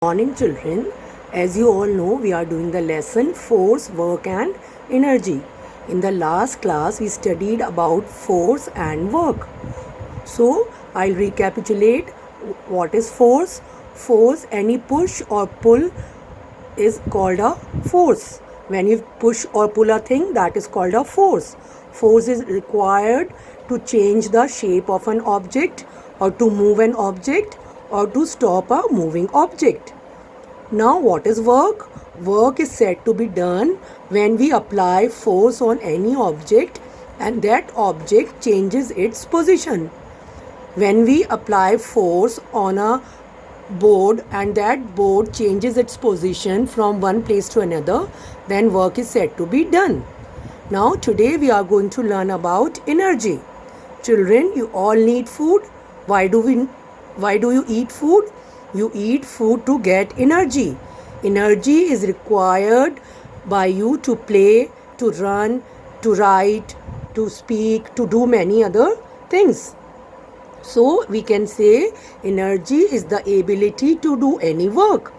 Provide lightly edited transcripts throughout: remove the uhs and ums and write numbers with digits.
Morning children, as you all know we are doing the lesson force, work and energy. In the last class we studied about force and work. So I'll recapitulate what is force. Force, any push or pull is called a force. When you push or pull a thing, that is called a force. Force is required to change the shape of an object or to move an object or to stop a moving object. Now what is work? Work is said to be done when we apply force on any object and that object changes its position. When we apply force on a board and that board changes its position from one place to another, then work is said to be done. Now today we are going to learn about energy. Children, you all need food. Why do you eat food? You eat food to get energy. Energy is required by you to play, to run, to write, to speak, to do many other things. So we can say energy is the ability to do any work.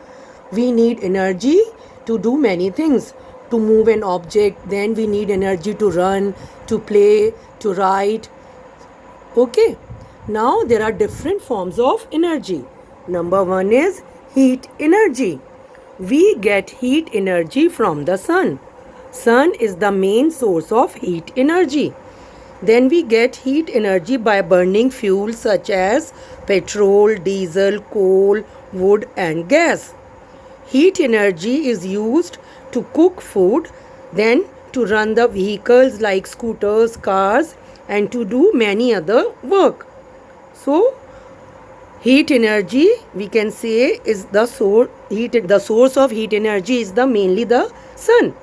We need energy to do many things. To move an object, then we need energy to run, to play, to write. Okay. Now there are different forms of energy. Number one is heat energy. We get heat energy from the sun. Sun is the main source of heat energy. Then we get heat energy by burning fuels such as petrol, diesel, coal, wood and gas. Heat energy is used to cook food, then to run the vehicles like scooters, cars and to do many other work. So heat energy we can say is the source of heat energy is mainly the sun.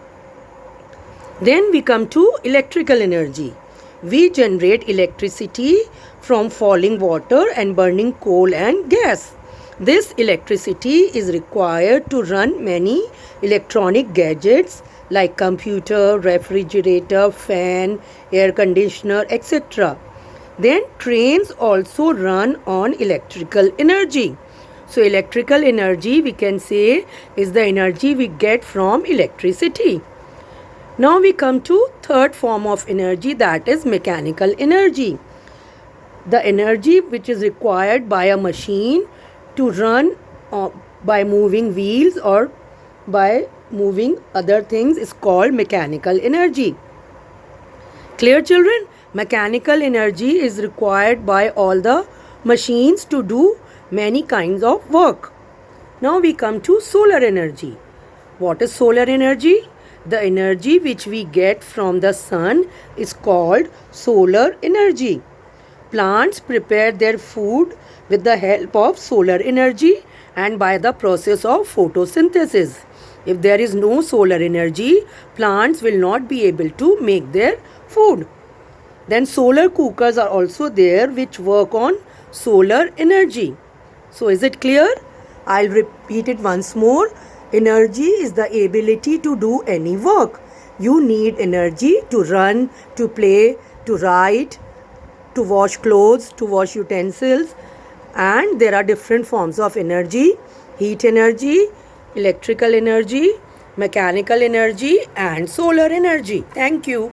Then we come to electrical energy. We generate electricity from falling water and burning coal and gas. This electricity is required to run many electronic gadgets like computer, refrigerator, fan, air conditioner, etc. Then trains also run on electrical energy. So electrical energy we can say is the energy we get from electricity. Now we come to third form of energy, that is mechanical energy. The energy which is required by a machine to run by moving wheels or by moving other things is called mechanical energy. Clear children? Mechanical energy is required by all the machines to do many kinds of work. Now we come to solar energy. What is solar energy? The energy which we get from the sun is called solar energy. Plants prepare their food with the help of solar energy and by the process of photosynthesis. If there is no solar energy, plants will not be able to make their food. Then solar cookers are also there which work on solar energy. So is it clear? I'll repeat it once more. Energy is the ability to do any work. You need energy to run, to play, to write, to wash clothes, to wash utensils. And there are different forms of energy: heat energy, electrical energy, mechanical energy and solar energy. Thank you.